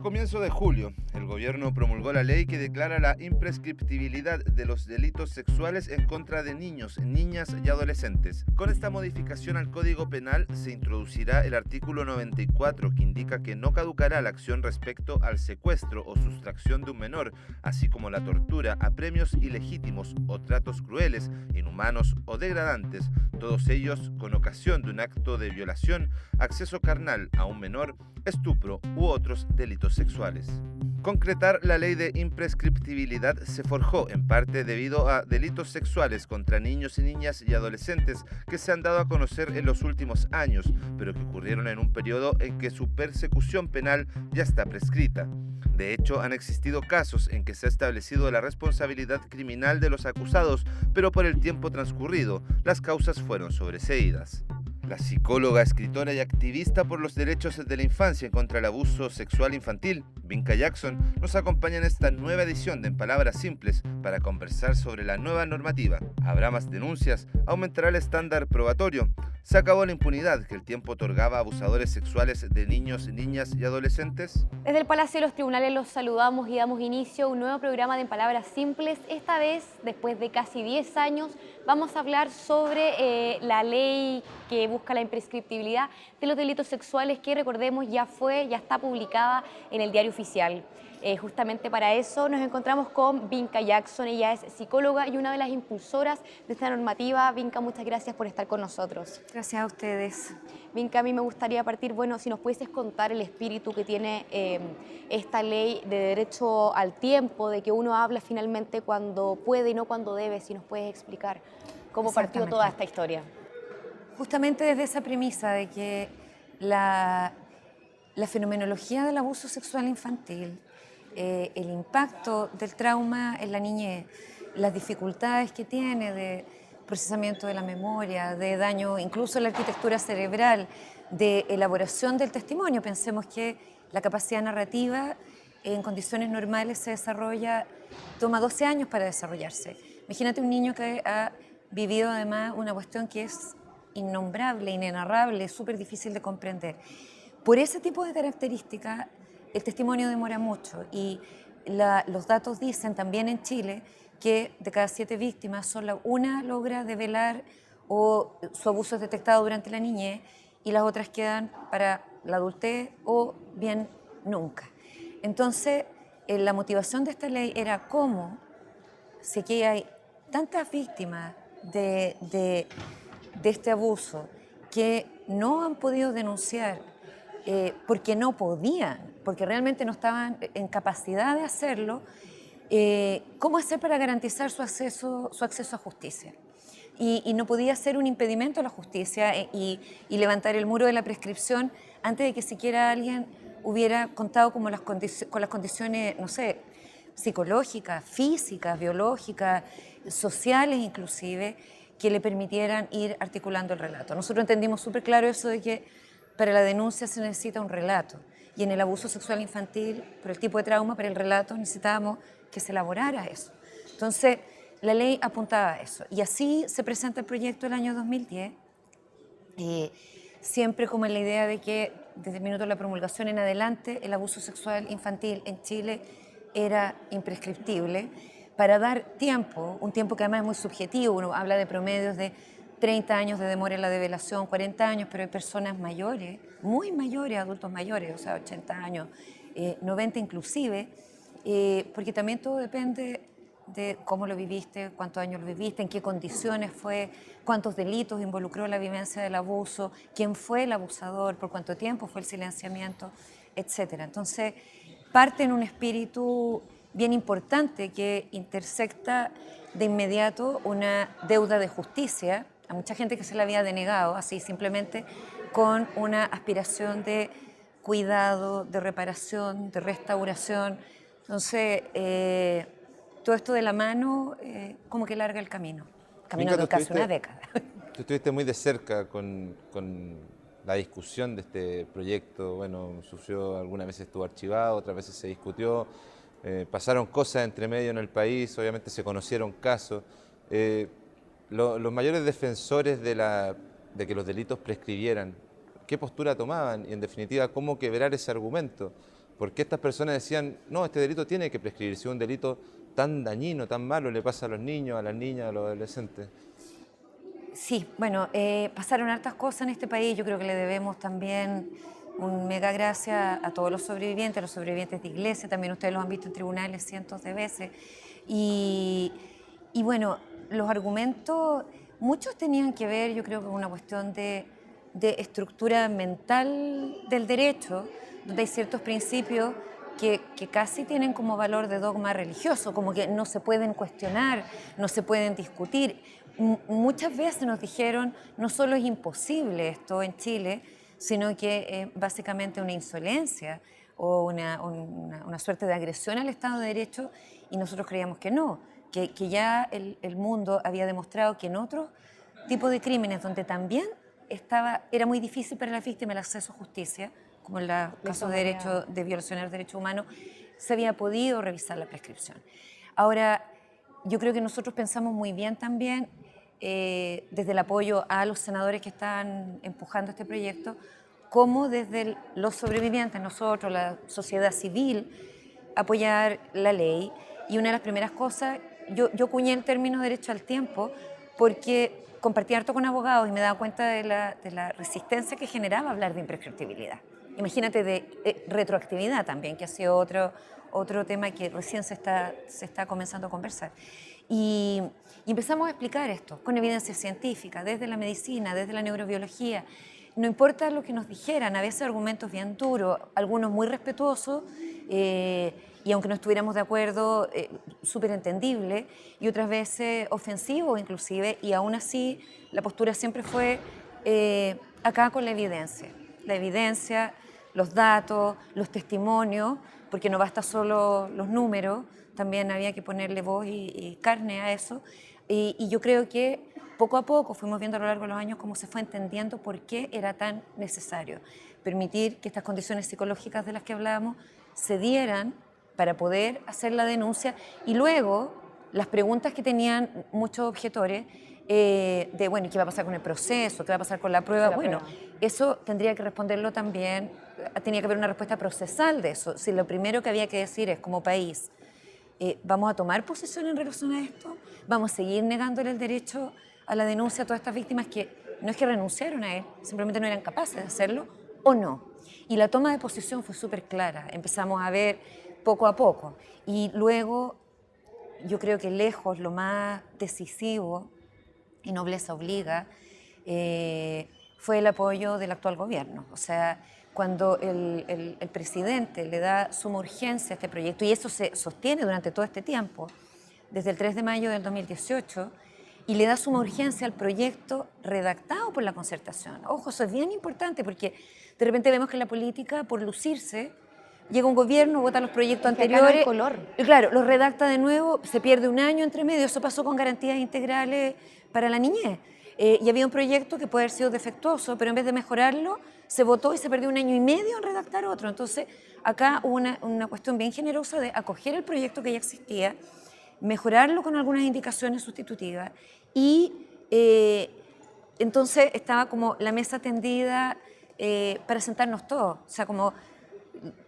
comienzo de julio, el gobierno promulgó la ley que declara la imprescriptibilidad de los delitos sexuales en contra de niños, niñas y adolescentes. Con esta modificación al Código Penal se introducirá el artículo 94 que indica que no caducará la acción respecto al secuestro o sustracción de un menor, así como la tortura, apremios ilegítimos o tratos crueles, inhumanos o degradantes, todos ellos con ocasión de un acto de violación, acceso carnal a un menor, estupro u otros delitos sexuales. Concretar la ley de imprescriptibilidad se forjó en parte debido a delitos sexuales contra niños y niñas y adolescentes que se han dado a conocer en los últimos años, pero que ocurrieron en un periodo en que su persecución penal ya está prescrita. De hecho, han existido casos en que se ha establecido la responsabilidad criminal de los acusados, pero por el tiempo transcurrido, las causas fueron sobreseídas. La psicóloga, escritora y activista por los derechos de la infancia y contra el abuso sexual infantil, Binka Jackson, nos acompaña en esta nueva edición de En Palabras Simples para conversar sobre la nueva normativa. ¿Habrá más denuncias? ¿Aumentará el estándar probatorio? ¿Se acabó la impunidad que el tiempo otorgaba a abusadores sexuales de niños, niñas y adolescentes? Desde el Palacio de los Tribunales los saludamos y damos inicio a un nuevo programa de En Palabras Simples. Esta vez, después de casi 10 años, vamos a hablar sobre la ley que busca la imprescriptibilidad de los delitos sexuales que, recordemos, ya está publicada en el Diario Oficial. Justamente para eso nos encontramos con Binka Jackson. Ella es psicóloga y una de las impulsoras de esta normativa. Binka, muchas gracias por estar con nosotros. Gracias a ustedes. Binka, a mí me gustaría partir, si nos pudieses contar el espíritu que tiene esta ley de derecho al tiempo, de que uno habla finalmente cuando puede y no cuando debe, si nos puedes explicar cómo partió toda esta historia. Justamente desde esa premisa de que la fenomenología del abuso sexual infantil, el impacto del trauma en la niñez, las dificultades que tiene de procesamiento de la memoria, de daño incluso en la arquitectura cerebral, de elaboración del testimonio. Pensemos que la capacidad narrativa en condiciones normales se desarrolla, toma 12 años para desarrollarse. Imagínate un niño que ha vivido además una cuestión que es innombrable, inenarrable, súper difícil de comprender. Por ese tipo de características, el testimonio demora mucho y los datos dicen también en Chile que de cada 7 víctimas solo una logra develar o su abuso es detectado durante la niñez y las otras quedan para la adultez o bien nunca. Entonces, la motivación de esta ley era cómo, si aquí hay tantas víctimas de este abuso que no han podido denunciar porque no podían, porque realmente no estaban en capacidad de hacerlo, ¿cómo hacer para garantizar su acceso a justicia? Y no podía ser un impedimento a la justicia y levantar el muro de la prescripción antes de que siquiera alguien hubiera contado con las condiciones, no sé, psicológicas, físicas, biológicas, sociales inclusive, que le permitieran ir articulando el relato. Nosotros entendimos súper claro eso de que para la denuncia se necesita un relato y en el abuso sexual infantil, por el tipo de trauma, para el relato necesitábamos que se elaborara eso. Entonces, la ley apuntaba a eso y así se presenta el proyecto el año 2010, siempre como en la idea de que desde el minuto de la promulgación en adelante el abuso sexual infantil en Chile era imprescriptible para dar tiempo, un tiempo que además es muy subjetivo. Uno habla de promedios de 30 años de demora en la develación, 40 años, pero hay personas mayores, muy mayores, adultos mayores, o sea, 80 años, 90 inclusive, porque también todo depende de cómo lo viviste, cuántos años lo viviste, en qué condiciones fue, cuántos delitos involucró la vivencia del abuso, quién fue el abusador, por cuánto tiempo fue el silenciamiento, etc. Entonces, parte en un espíritu bien importante que intersecta de inmediato una deuda de justicia a mucha gente que se la había denegado, así simplemente con una aspiración de cuidado, de reparación, de restauración. Entonces, todo esto de la mano como que larga el camino de casi una década. Tú estuviste muy de cerca con la discusión de este proyecto. Bueno, surgió, algunas veces estuvo archivado, otras veces se discutió, pasaron cosas entre medio en el país, obviamente se conocieron casos. Los mayores defensores de que los delitos prescribieran, ¿qué postura tomaban? Y en definitiva, ¿cómo quebrar ese argumento? ¿Por qué estas personas decían, no, este delito tiene que prescribir, si es un delito tan dañino, tan malo, le pasa a los niños, a las niñas, a los adolescentes? Sí, bueno, pasaron hartas cosas en este país. Yo creo que le debemos también un mega gracias a todos los sobrevivientes de Iglesia, también ustedes los han visto en tribunales cientos de veces. Y, y bueno, los argumentos, muchos tenían que ver, yo creo que con una cuestión de estructura mental del derecho, donde hay ciertos principios que casi tienen como valor de dogma religioso, como que no se pueden cuestionar, no se pueden discutir. Muchas veces nos dijeron, no solo es imposible esto en Chile, sino que básicamente una insolencia o una suerte de agresión al Estado de Derecho, y nosotros creíamos que no, que ya el mundo había demostrado que en otros tipos de crímenes donde también era muy difícil para la víctima el acceso a justicia, como en los casos de violación de derechos humanos, se había podido revisar la prescripción. Ahora, yo creo que nosotros pensamos muy bien también, desde el apoyo a los senadores que están empujando este proyecto, cómo desde los sobrevivientes, nosotros, la sociedad civil, apoyar la ley. Y una de las primeras cosas, yo cuñé el término derecho al tiempo porque compartí harto con abogados y me daba cuenta de la resistencia que generaba hablar de imprescriptibilidad. Imagínate de retroactividad también, que ha sido otro tema que recién se está comenzando a conversar. Y empezamos a explicar esto con evidencia científica, desde la medicina, desde la neurobiología. No importa lo que nos dijeran, a veces argumentos bien duros, algunos muy respetuosos, y aunque no estuviéramos de acuerdo, súper entendible, y otras veces ofensivos inclusive, y aún así la postura siempre fue acá con la evidencia, los datos, los testimonios, porque no basta solo los números, también había que ponerle voz y carne a eso, y yo creo que poco a poco fuimos viendo a lo largo de los años cómo se fue entendiendo por qué era tan necesario permitir que estas condiciones psicológicas de las que hablábamos se dieran para poder hacer la denuncia, y luego las preguntas que tenían muchos objetores de, bueno, ¿qué va a pasar con el proceso? ¿Qué va a pasar con la prueba? Bueno, eso tendría que responderlo también, tenía que haber una respuesta procesal de eso. Si lo primero que había que decir es, como país, ¿vamos a tomar posición en relación a esto? ¿Vamos a seguir negándole el derecho a la denuncia a todas estas víctimas que no es que renunciaron a él, simplemente no eran capaces de hacerlo, o no? Y la toma de posición fue súper clara, empezamos a ver poco a poco. Y luego, yo creo que lejos lo más decisivo, y nobleza obliga, fue el apoyo del actual gobierno. O sea, cuando el presidente le da suma urgencia a este proyecto, y eso se sostiene durante todo este tiempo, desde el 3 de mayo del 2018, y le da suma urgencia al proyecto redactado por la Concertación. Ojo, eso es bien importante porque de repente vemos que en la política, por lucirse, llega un gobierno, vota los proyectos anteriores, hay color. Y claro, los redacta de nuevo, se pierde un año entre medio. Eso pasó con garantías integrales para la niñez. Y había un proyecto que puede haber sido defectuoso, pero en vez de mejorarlo, se votó y se perdió un año y medio en redactar otro. Entonces, acá hubo una cuestión bien generosa de acoger el proyecto que ya existía, mejorarlo con algunas indicaciones sustitutivas, y entonces estaba como la mesa tendida para sentarnos todos, o sea, como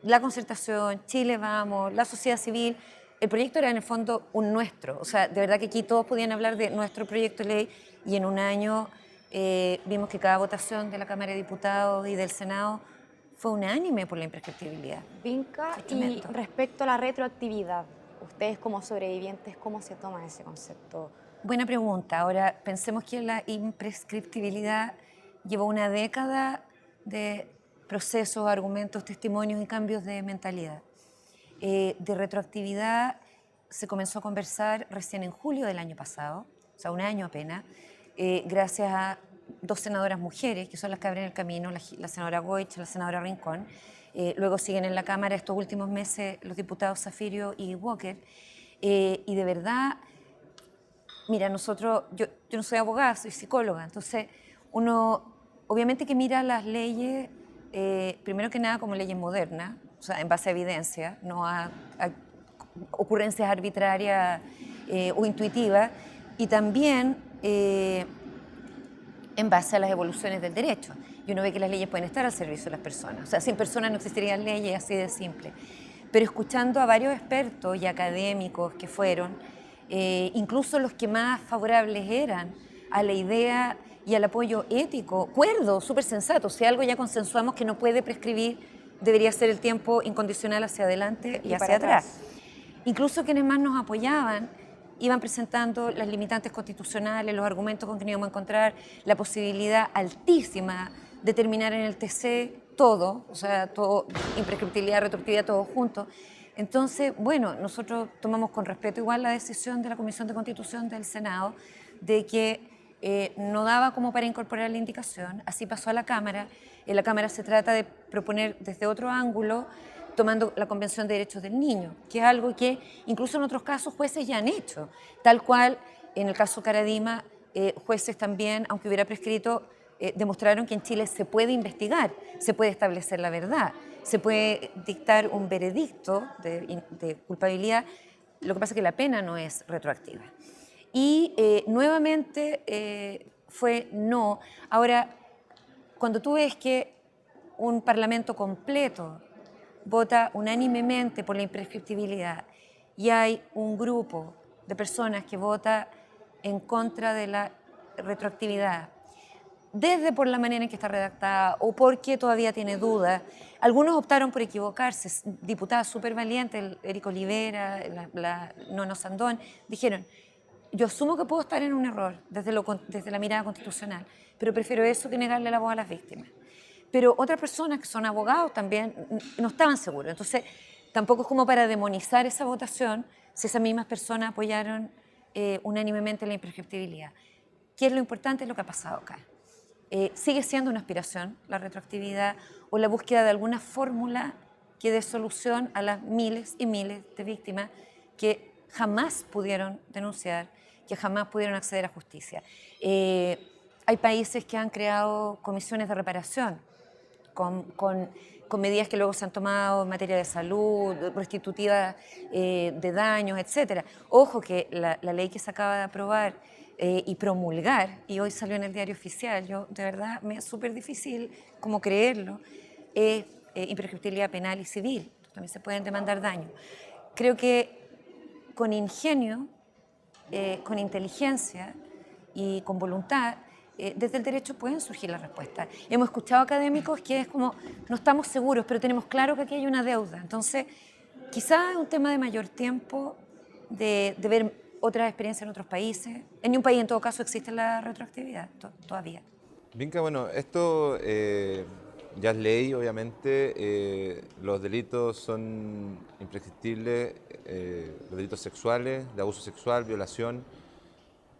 la Concertación, Chile Vamos, la sociedad civil. El proyecto era en el fondo un nuestro, o sea, de verdad que aquí todos podían hablar de nuestro proyecto de ley, y en un año vimos que cada votación de la Cámara de Diputados y del Senado fue unánime por la imprescriptibilidad. Vinca, y respecto a la retroactividad, ustedes como sobrevivientes, ¿cómo se toman ese concepto? Buena pregunta. Ahora, pensemos que la imprescriptibilidad llevó una década de procesos, argumentos, testimonios y cambios de mentalidad. De retroactividad se comenzó a conversar recién en julio del año pasado, o sea, un año apenas, gracias a dos senadoras mujeres, que son las que abren el camino, la senadora Goich y la senadora Rincón. Luego siguen en la Cámara estos últimos meses los diputados Zafirio y Walker. Y de verdad, mira, yo no soy abogada, soy psicóloga, entonces uno obviamente que mira las leyes, primero que nada como leyes modernas, o sea, en base a evidencia, no a ocurrencias arbitrarias o intuitivas, y también en base a las evoluciones del derecho. Y uno ve que las leyes pueden estar al servicio de las personas. O sea, sin personas no existirían leyes, así de simple. Pero escuchando a varios expertos y académicos que fueron, incluso los que más favorables eran a la idea y al apoyo ético, cuerdo, súper sensato. Si algo ya consensuamos que no puede prescribir, debería ser el tiempo incondicional hacia adelante y hacia atrás. Incluso quienes más nos apoyaban iban presentando las limitantes constitucionales, los argumentos con que nos íbamos a encontrar, la posibilidad altísima de terminar en el TC todo, o sea, todo, imprescriptibilidad, retroactividad, todo junto. Entonces, bueno, nosotros tomamos con respeto igual la decisión de la Comisión de Constitución del Senado de que no daba como para incorporar la indicación, así pasó a la Cámara. En la Cámara se trata de proponer desde otro ángulo, tomando la Convención de Derechos del Niño, que es algo que incluso en otros casos jueces ya han hecho, tal cual en el caso Caradima, jueces también, aunque hubiera prescrito, demostraron que en Chile se puede investigar, se puede establecer la verdad, se puede dictar un veredicto de culpabilidad, lo que pasa es que la pena no es retroactiva. Y nuevamente fue no. Ahora, cuando tú ves que un parlamento completo vota unánimemente por la imprescriptibilidad y hay un grupo de personas que vota en contra de la retroactividad, desde por la manera en que está redactada o porque todavía tiene dudas. Algunos optaron por equivocarse, diputadas súper valientes, el Eric Olivera, la Nono Sandón, dijeron, yo asumo que puedo estar en un error desde la mirada constitucional, pero prefiero eso que negarle la voz a las víctimas. Pero otras personas que son abogados también no estaban seguros. Entonces, tampoco es como para demonizar esa votación si esas mismas personas apoyaron unánimemente la imprescriptibilidad. ¿Qué es lo importante? Es lo que ha pasado acá. Sigue siendo una aspiración la retroactividad o la búsqueda de alguna fórmula que dé solución a las miles y miles de víctimas que jamás pudieron denunciar, que jamás pudieron acceder a justicia. Hay países que han creado comisiones de reparación con medidas que luego se han tomado en materia de salud, restitutivas de daños, etc. Ojo que la ley que se acaba de aprobar y promulgar, y hoy salió en el diario oficial, yo de verdad me es súper difícil como creerlo, es imprescriptibilidad penal y civil, también se pueden demandar daños. Creo que con ingenio, con inteligencia y con voluntad, desde el derecho pueden surgir las respuestas. Hemos escuchado académicos que es como, no estamos seguros, pero tenemos claro que aquí hay una deuda. Entonces, quizás es un tema de mayor tiempo, de ver otras experiencias en otros países. En ningún país, en todo caso, existe la retroactividad todavía. Vinca, bueno, esto ya es ley, obviamente. Los delitos son imprescriptibles, los delitos sexuales, de abuso sexual, violación.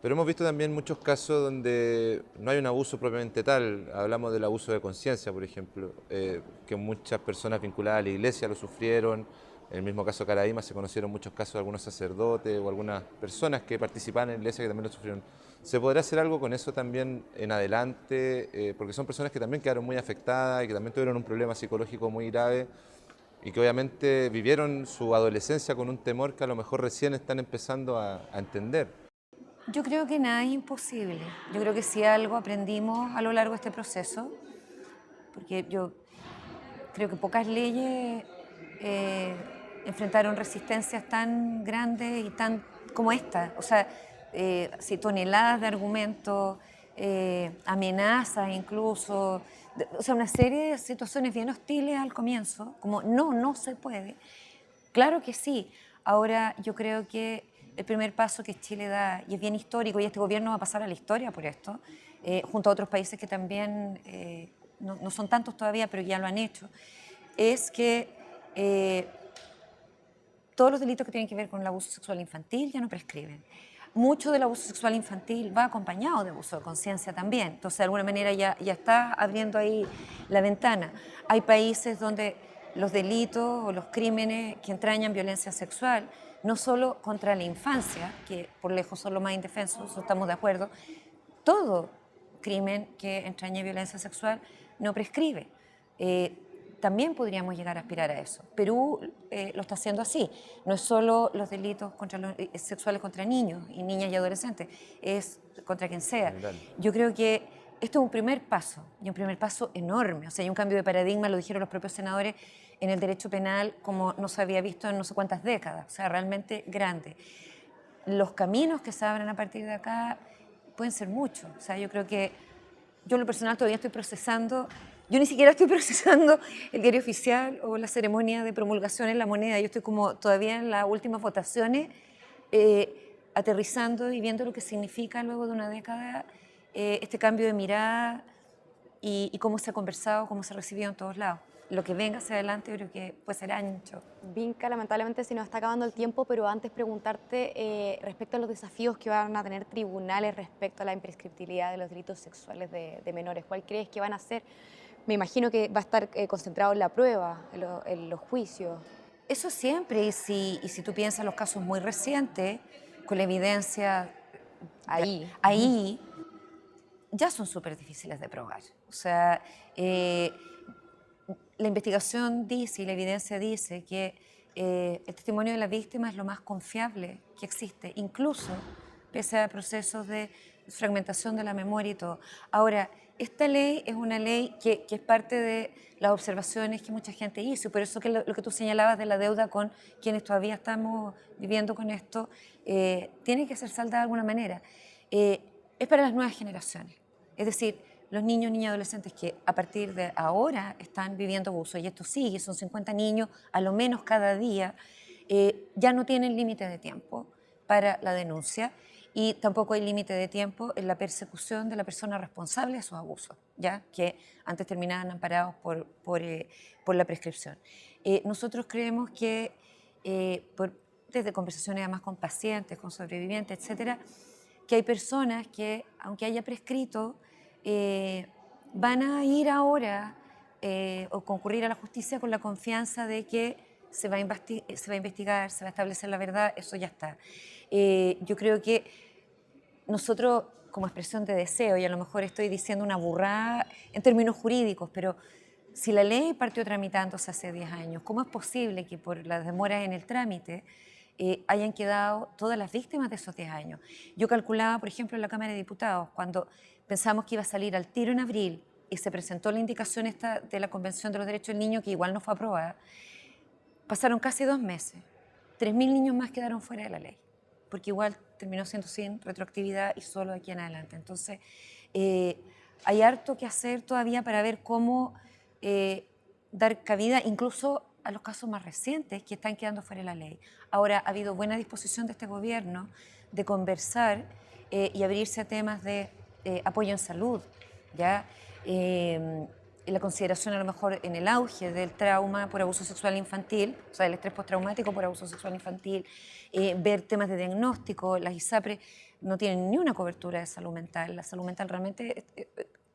Pero hemos visto también muchos casos donde no hay un abuso propiamente tal. Hablamos del abuso de conciencia, por ejemplo, que muchas personas vinculadas a la iglesia lo sufrieron. En el mismo caso de Caradima se conocieron muchos casos de algunos sacerdotes o algunas personas que participaban en la iglesia que también lo sufrieron. ¿Se podrá hacer algo con eso también en adelante? Porque son personas que también quedaron muy afectadas y que también tuvieron un problema psicológico muy grave y que obviamente vivieron su adolescencia con un temor que a lo mejor recién están empezando a entender. Yo creo que nada es imposible. Yo creo que si algo aprendimos a lo largo de este proceso, porque yo creo que pocas leyes enfrentaron resistencias tan grandes y tan como esta. O sea, toneladas de argumentos, amenazas incluso, o sea, una serie de situaciones bien hostiles al comienzo, como no se puede. Claro que sí. Ahora yo creo que el primer paso que Chile da, y es bien histórico, y este gobierno va a pasar a la historia por esto, junto a otros países que también no son tantos todavía, pero ya lo han hecho, es que todos los delitos que tienen que ver con el abuso sexual infantil ya no prescriben. Mucho del abuso sexual infantil va acompañado de abuso de conciencia también, entonces de alguna manera ya está abriendo ahí la ventana. Hay países donde los delitos o los crímenes que entrañan violencia sexual, no solo contra la infancia, que por lejos son los más indefensos, eso estamos de acuerdo, todo crimen que entrañe violencia sexual no prescribe. También podríamos llegar a aspirar a eso. Perú lo está haciendo así. No es solo los delitos sexuales contra niños y niñas y adolescentes, es contra quien sea. Yo creo que esto es un primer paso, y un primer paso enorme. O sea, hay un cambio de paradigma, lo dijeron los propios senadores, en el derecho penal como no se había visto en no sé cuántas décadas. O sea, realmente grande. Los caminos que se abren a partir de acá pueden ser muchos. O sea, yo creo que yo en lo personal todavía estoy procesando, yo ni siquiera estoy procesando el diario oficial o la ceremonia de promulgación en La Moneda. Yo estoy como todavía en las últimas votaciones, aterrizando y viendo lo que significa luego de una década este cambio de mirada y cómo se ha conversado, cómo se ha recibido en todos lados. Lo que venga hacia adelante yo creo que puede ser ancho. Vinca, lamentablemente se nos está acabando el tiempo, pero antes preguntarte respecto a los desafíos que van a tener tribunales respecto a la imprescriptibilidad de los delitos sexuales de menores. ¿Cuál crees que van a ser? Me imagino que va a estar concentrado en la prueba, en los juicios. Eso siempre, y si tú piensas los casos muy recientes, con la evidencia ahí ya son súper difíciles de probar. O sea, la investigación dice y la evidencia dice que el testimonio de la víctima es lo más confiable que existe, incluso pese a procesos de fragmentación de la memoria y todo. Ahora, esta ley es una ley que es parte de las observaciones que mucha gente hizo, por eso que lo que tú señalabas de la deuda con quienes todavía estamos viviendo con esto, tiene que ser saldada de alguna manera. Es para las nuevas generaciones, es decir, los niños, niñas y adolescentes que a partir de ahora están viviendo abuso, y esto sigue, son 50 niños a lo menos cada día, ya no tienen límite de tiempo para la denuncia y tampoco hay límite de tiempo en la persecución de la persona responsable de esos abusos, ya que antes terminaban amparados por la prescripción. Nosotros creemos que desde conversaciones además con pacientes, con sobrevivientes, etcétera, que hay personas que, aunque haya prescrito, van a ir ahora o concurrir a la justicia con la confianza de que se va a investigar, se va a establecer la verdad, eso ya está. Yo creo que nosotros, como expresión de deseo, y a lo mejor estoy diciendo una burrada en términos jurídicos, pero si la ley partió tramitándose hace 10 años, ¿cómo es posible que por las demoras en el trámite hayan quedado todas las víctimas de esos 10 años? Yo calculaba, por ejemplo, en la Cámara de Diputados, cuando pensamos que iba a salir al tiro en abril y se presentó la indicación esta de la Convención de los Derechos del Niño, que igual no fue aprobada, pasaron casi 2 meses. 3.000 niños más quedaron fuera de la ley, porque igual terminó siendo sin retroactividad y solo de aquí en adelante. Entonces, hay harto que hacer todavía para ver cómo dar cabida incluso a los casos más recientes que están quedando fuera de la ley. Ahora, ha habido buena disposición de este gobierno de conversar y abrirse a temas de apoyo en salud, ¿ya? La consideración a lo mejor en el auge del trauma por abuso sexual infantil, o sea, el estrés postraumático por abuso sexual infantil, ver temas de diagnóstico. Las ISAPRE no tienen ni una cobertura de salud mental. La salud mental realmente,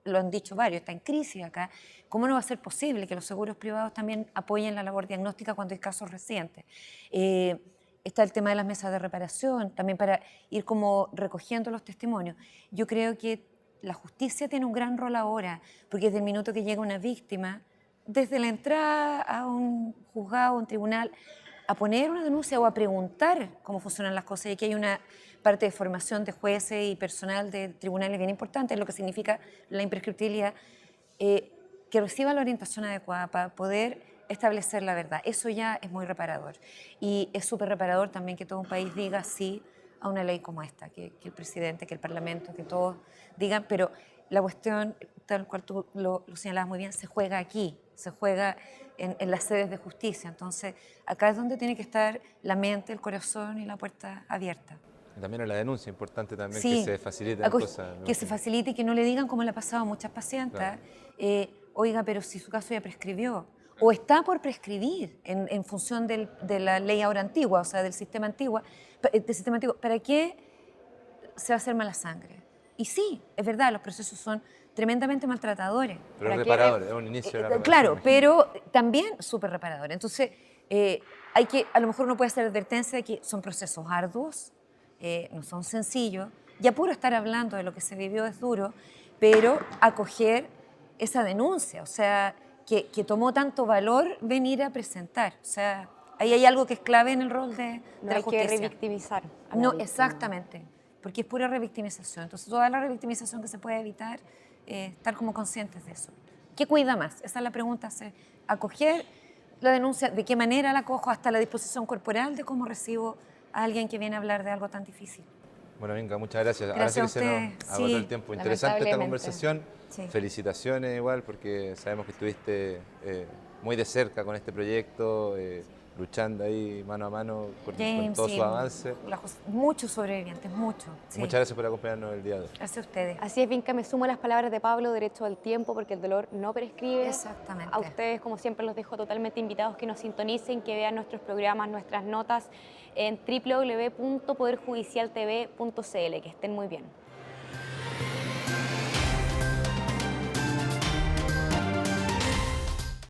lo han dicho varios, está en crisis acá. ¿Cómo no va a ser posible que los seguros privados también apoyen la labor diagnóstica cuando hay casos recientes? Está el tema de las mesas de reparación, también para ir como recogiendo los testimonios. Yo creo que la justicia tiene un gran rol ahora, porque desde el minuto que llega una víctima, desde la entrada a un juzgado, a un tribunal, a poner una denuncia o a preguntar cómo funcionan las cosas, y aquí hay una parte de formación de jueces y personal de tribunales bien importante, lo que significa la imprescriptibilidad, que reciba la orientación adecuada para poder establecer la verdad. Eso ya es muy reparador. Y es súper reparador también que todo un país diga sí a una ley como esta, que el presidente, que el Parlamento, que todos digan, pero la cuestión, tal cual tú lo señalabas muy bien, se juega aquí, se juega en las sedes de justicia. Entonces, acá es donde tiene que estar la mente, el corazón y la puerta abierta. También a la denuncia, importante también Sí, que se facilite las cosas. que se facilite y que no le digan, como le ha pasado a muchas pacientes, claro. Oiga, pero si su caso ya prescribió, o está por prescribir en función de la ley ahora antigua, o sea, del sistema antiguo, ¿para qué se va a hacer mala sangre? Y sí, es verdad, los procesos son tremendamente maltratadores. Pero reparadores, es un inicio de la reparación. Claro, pero también súper reparadores. Entonces, a lo mejor uno puede hacer advertencia de que son procesos arduos, no son sencillos. Ya puro estar hablando de lo que se vivió es duro, pero acoger esa denuncia, o sea, que tomó tanto valor venir a presentar. O sea, ahí hay algo que es clave en el rol de la justicia. No hay que revictimizar. No, exactamente. porque es pura revictimización. Entonces, toda la revictimización que se puede evitar, estar como conscientes de eso. ¿Qué cuida más? Esa es la pregunta. Acoger la denuncia, ¿de qué manera la acojo? Hasta la disposición corporal de cómo recibo a alguien que viene a hablar de algo tan difícil. Bueno, Minga, muchas gracias. Gracias Ahora a sí que se nos ustedes. agotó Sí, el tiempo. Interesante esta lamentablemente. conversación. Sí. Felicitaciones igual, porque sabemos que estuviste muy de cerca con este proyecto, luchando ahí mano a mano con todo sí, su avance. muchos sobrevivientes, muchos. Sí. Muchas gracias por acompañarnos el día de hoy. Gracias a ustedes. Así es, Vinca, me sumo a las palabras de Pablo, derecho al tiempo, porque el dolor no prescribe. Exactamente. A ustedes, como siempre, los dejo totalmente invitados que nos sintonicen, que vean nuestros programas, nuestras notas en www.poderjudicialtv.cl. Que estén muy bien.